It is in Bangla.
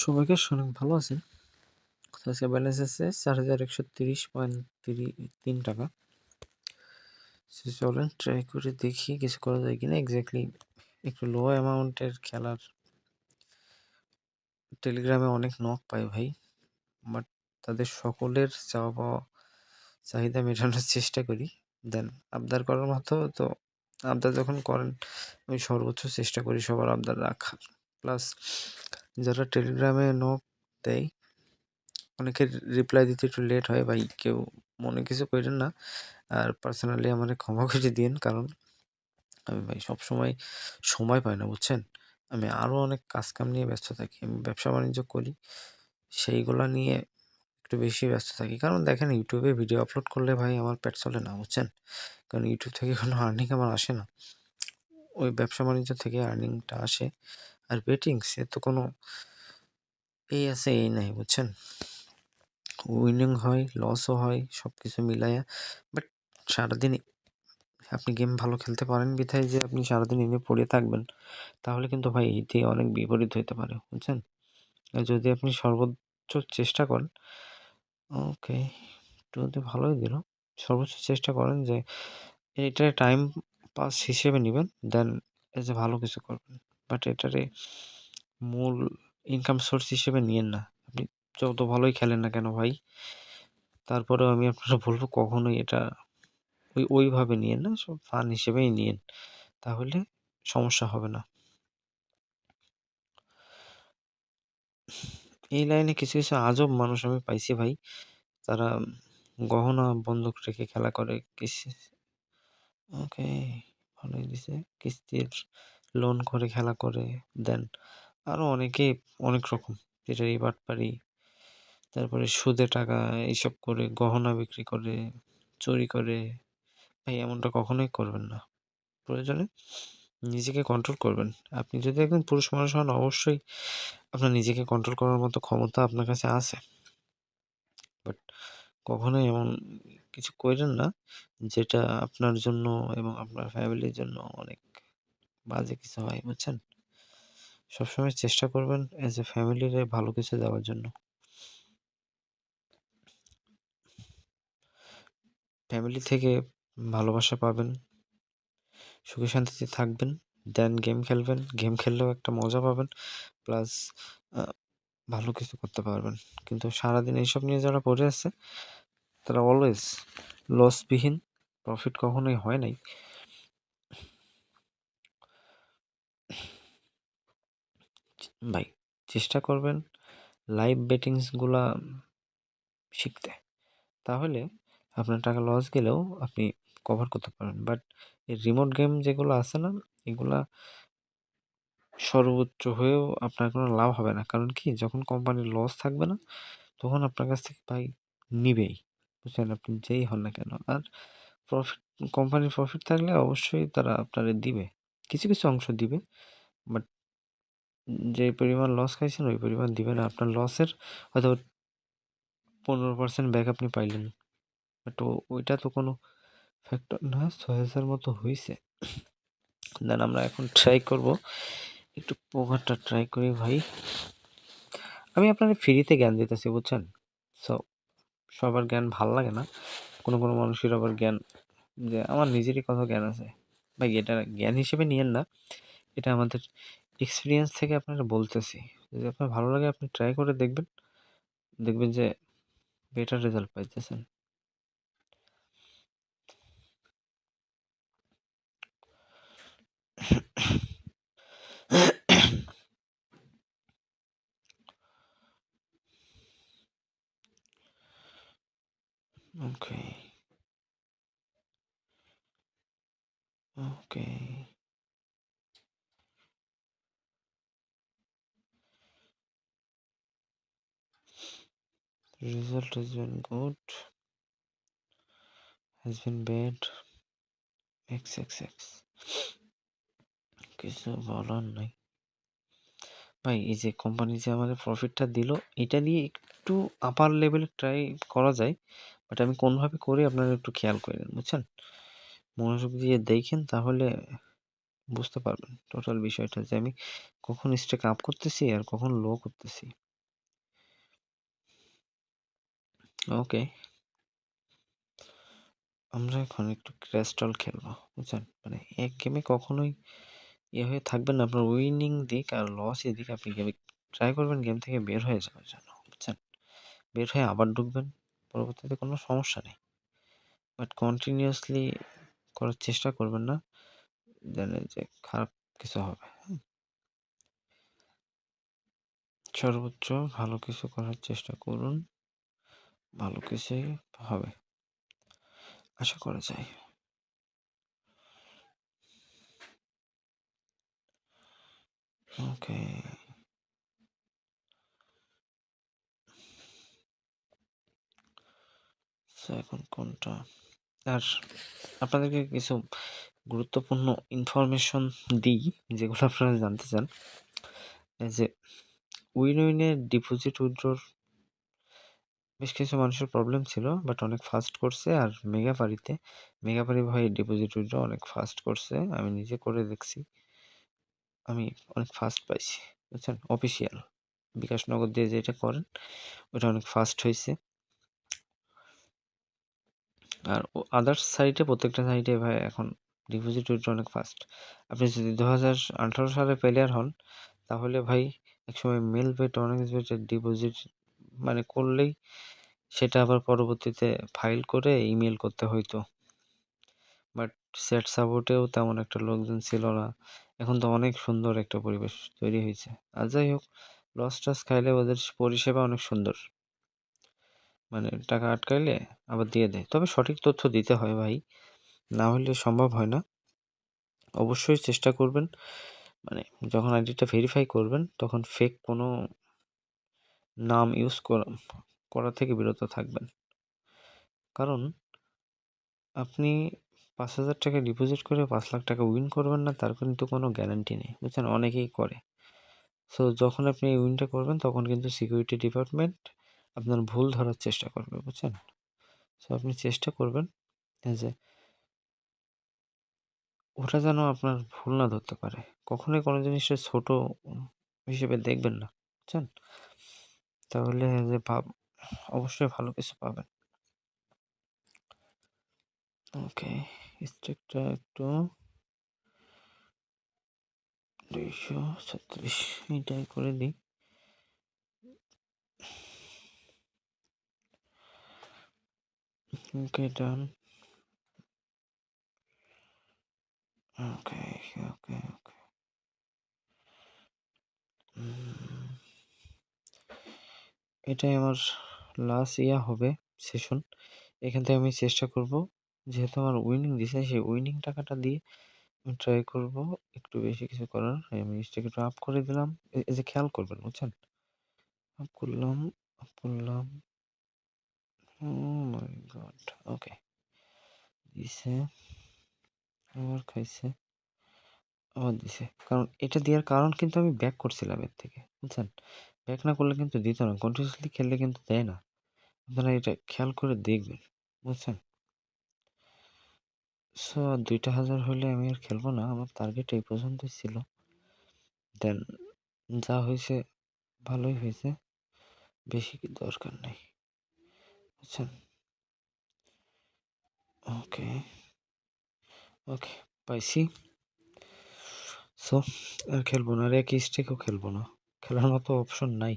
সবাইকে অনেক ভালো আছেন। আজকে ব্যালেন্স আছে 4130.3 টাকা। চলেন ট্রাই করে দেখি কিছু করা যায় কিনা। এক্স্যাক্টলি একটু লো অ্যামাউন্টের খেলার টেলিগ্রামে অনেক নক পাই ভাই, বাট তাদের সকলের চাওয়া পাওয়া চাহিদা মেটানোর চেষ্টা করি। দেন আবদার করার মতো তো আবদার যখন করেন আমি সর্বোচ্চ চেষ্টা করি সবার আবদার রাখার। প্লাস যারা টেলিগ্রামে নক দেয় অনেকের রিপ্লাই দিতে একটু লেট হয় ভাই, কেউ মনে কিছু কইরেন না। আর পার্সোনালি আমারে ক্ষমা করে দিয়েন, কারণ আমি ভাই সবসময় সময় পাই না, বুঝছেন? আমি আরও অনেক কাজ-কাম নিয়ে ব্যস্ত থাকি। আমি ব্যবসা-বাণিজ্য করি, সেইগুলা নিয়ে একটু বেশি ব্যস্ত থাকি। কারণ দেখেন YouTube এ ভিডিও আপলোড করলে ভাই আমার পেট চলে না, বুঝছেন? কারণ YouTube থেকে কোনো আর্নিং আমার আসে না। ওই ব্যবসা-বাণিজ্য থেকে আর্নিংটা আসে। আর বেটিংস এ তো কোনো এই আছে এই নাই, বুঝছেন? উইনিং হয়, লসও হয়, সবকিছু মিলাইয়া। বাট সারাদিন আপনি গেম ভালো খেলতে পারেন বিধায় যে আপনি সারাদিন এনে পড়ে থাকবেন, তাহলে কিন্তু ভাই এতে অনেক বিপরীত হইতে পারে, বুঝছেন? আর যদি আপনি সর্বোচ্চ চেষ্টা করেন, ওকে, একটু ভালোই দিল। সর্বোচ্চ চেষ্টা করেন যে এটা টাইম পাস হিসেবে নিবেন, দেন এজ এ ভালো কিছু করবেন। বাট এটারে মূল ইনকাম সোর্স হিসেবে নিয়েন না। আপনি যত ভালোই খেলেন না কেন ভাই, তারপরেও আমি আপনারা বলব কখনোই এটা ওইভাবে নিয়েন না, সব ফান হিসেবেই নিয়েন। তাহলে সমস্যা হবে না। এই লাইনে কিছু আজব মানুষ আমি পাইছি ভাই। তারা গহনা বন্ধক রেখে খেলা করে। ওকে, ভালোই দিছে। কিস্তির লোন করে খেলা করে। দেন আরো অনেকে অনেক রকম পিটারি বাটপারি, তারপরে সুদে টাকা এইসব করে গহনা বিক্রি করে, চুরি করে। ভাই এমনটা কখনোই করবেন না। প্রয়োজনে নিজেকে কন্ট্রোল করবেন। আপনি যদি একজন পুরুষ মানুষ হন, অবশ্যই আপনার নিজেকে কন্ট্রোল করার মতো ক্ষমতা আপনার কাছে আছে। বাট কখনোই এমন কিছু কইরেন না যেটা আপনার জন্য এবং আপনার ফ্যামিলির জন্য অনেক বাজে কিছু হয়, বুঝছেন? সবসময় চেষ্টা করবেন এজ এ ফ্যামিলিরে ভালো কিছু দেওয়ার জন্য। ফ্যামিলি থেকে ভালোবাসা পাবেন, সুখে শান্তিতে থাকবেন, দেন গেম খেলবেন। গেম খেললেও একটা মজা পাবেন। প্লাস আ ভালো কিছু করতে পারবেন। কিন্তু সারাদিন এইসব নিয়ে যারা পড়ে আছে, তারা অলওয়েজ লসবিহীন, প্রফিট কখনোই হয় নাই। ভাই চেষ্টা করবেন লাইভ বেটিংস গুলা শিখতে। তাহলে আপনার টাকা লস গেলেও আপনি কভার করতে পারবেন। বাট এই রিমোট গেম যেগুলো আছে না, এগুলা সর্বোচ্চ হয়েও আপনার কোনো লাভ হবে না। কারণ কি? যখন কোম্পানির লস থাকবে না, তখন আপনার কাছ থেকে ভাই নিবেই। বুঝছেন? আপনি যেই হন না কেন। আর প্রফিট, কোম্পানির প্রফিট থাকলে অবশ্যই তারা আপনারে দিবে। কিছু অংশ দিবে। বাট যে পরিমাণ লস খাইছেন ওই পরিমাণ দিবে না। আপনার লসের হয়তো 15% ব্যাক আপনি পাইলেন। বাট ওইটা তো কোনো ফ্যাক্টর না। ৬,০০০ মতো হইছে। দেন আমরা এখন ট্রাই করব। একটু পোকারটা ট্রাই করি ভাই। আমি আপনারে ফ্রিতে জ্ঞান দিতেছি, বুঝছেন? সো সবার জ্ঞান ভাল লাগে না। কোনো মানুষের আবার জ্ঞান, যে আমার নিজেরই কত জ্ঞান আছে। ভাই এটা জ্ঞান হিসেবে নিয়েন না। এটা আমাদের এক্সপেরিয়েন্স থেকে আপনারা বলতেছি। যদি আপনার ভালো লাগে আপনি ট্রাই করে দেখবেন। দেখবেন যে বেটার রেজাল্ট পাইতেছেন। ওকে, ওকে। Result has been good, has been bad, XXX, কিছু বলার নাই। ভাই এই যে কোম্পানি যে আমাদের প্রফিটটা দিল, এটা দিয়ে একটু আপার লেভেলে ট্রাই করা যায়। বাট আমি কোনভাবে করি আপনারা একটু খেয়াল করেন, বুঝছেন? মনোযোগ দিয়ে দেখেন, তাহলে বুঝতে পারবেন টোটাল বিষয়টা যে আমি কখন স্ট্রেক আপ করতেছি আর কখন লো করতেছি। ওকে, আমরা এখন একটু ক্র্যাশটল খেলবো, বুঝছেন? মানে এক গেমে কখনোই হয়ে থাকবেন না। আপনার উইনিং দিক আর লসই দিক আপনি গেমে ট্রাই করবেন গেম থেকে বের হয়ে যাওয়ার জন্য, বুঝছেন? বের হয়ে আবার ঢুকবেন, পরবর্তীতে কোনো সমস্যা নেই। বাট কন্টিনিউয়াসলি করার চেষ্টা করবেন না, জানেন যে খারাপ কিছু হবে। সর্বোচ্চ ভালো কিছু করার চেষ্টা করুন, ভালো কিছুই হবে, আশা করা যায়। ওকে, এখন কোনটা? আর আপনাদেরকে কিছু গুরুত্বপূর্ণ ইনফরমেশন দিই যেগুলো আপনারা জানতে চান। এই যে উইনের ডিপোজিট উইথড্রর বেশ কিছু মানুষের প্রবলেম ছিল, বাট অনেক ফাস্ট করছে। আর মেগাপারি ভাই ডিপোজিট উইথড্র অনেক ফাস্ট করছে, আমি নিজে করে দেখছি, আমি অনেক ফাস্ট পাইছি, বুঝছেন? অফিসিয়াল বিকাশ নগর দিয়ে যেটা করেন ওটা অনেক ফাস্ট হয়েছে। আর আদার্স সাইটে প্রত্যেকটা সাইটে ভাই এখন ডিপোজিট উইথড্র অনেক ফাস্ট। আপনি যদি 2018 সালে প্লেয়ার হন তাহলে ভাই একসময় মেলবেট, অনেক্সবেটের ডিপোজিট মানে করলেই সেটা আবার পরবর্তীতে ফাইল করে ইমেল করতে হইতো। বাট সেট সাপোর্টেও তেমন একটা লোকজন ছিল না। এখন তো অনেক সুন্দর একটা পরিবেশ তৈরি হয়েছে। আর যাই হোক, লস টস খাইলে ওদের পরিষেবা অনেক সুন্দর। মানে টাকা আটকাইলে আবার দিয়ে দেয়, তবে সঠিক তথ্য দিতে হয় ভাই, না হলে সম্ভব হয় না। অবশ্যই চেষ্টা করবেন, মানে যখন আইডিটা ভেরিফাই করবেন তখন ফেক কোনো নাম ইউজ করা থেকে বিরত থাকবেন। কারণ আপনি ৫,০০০ টাকা ডিপোজিট করে ৫,০০,০০০ টাকা উইন করবেন না, তার কিন্তু কোনো গ্যারান্টি নেই, বুঝছেন? অনেকেই করে। সো যখন আপনি এই উইনটা করবেন তখন কিন্তু সিকিউরিটি ডিপার্টমেন্ট আপনার ভুল ধরার চেষ্টা করবে, বুঝছেন? সো আপনি চেষ্টা করবেন যে ওরা যেন আপনার ভুল না ধরতে পারে। কখনোই কোনো জিনিসটা ছোট হিসেবে দেখবেন না, বুঝছেন? তাহলে যে অবশ্যই ভালো কিছু পাবেন। ওকে, স্ট্রিকটা একটু 236 এটাই করে দিই। ওকে, ডান। ওকে, ওকে, ওকে। এটাই আমার লাস্ট হবে সেশন। এখান থেকে আমি চেষ্টা করব, যেহেতু আমার উইনিং দিছে সেই উইনিং টাকাটা দিয়ে আমি ট্রাই করব একটু বেশি কিছু করার। আমি স্টেক একটু আপ করে দিলাম। এই যে খেয়াল করবেন, বুঝছেন? আপ করলাম, আপ করলাম। ও মাই গড! ওকে, দিছে, আবার খাইছে, আবার দিছে। কারণ এটা দেওয়ার কারণ কিন্তু আমি ব্যাক করছিলাম এর থেকে, বুঝছেন? ব্যাক না করলে কিন্তু দিত না। কন্টিনিউয়াসলি খেললে কিন্তু দেয় না। আপনারা এটা খেয়াল করে দেখবেন, বুঝছেন? সো ২,০০০ হলে আমি আর খেলবো না। আমার টার্গেট এই পর্যন্তই ছিল। দেন যা হইছে ভালোই হইছে। বেশি কি দরকার নাই, বুঝছেন? ওকে, ওকে, পাইছি। সো আর খেলবো না। আর একই স্টেকও খেলবো না। খেলার মতো অপশন নাই।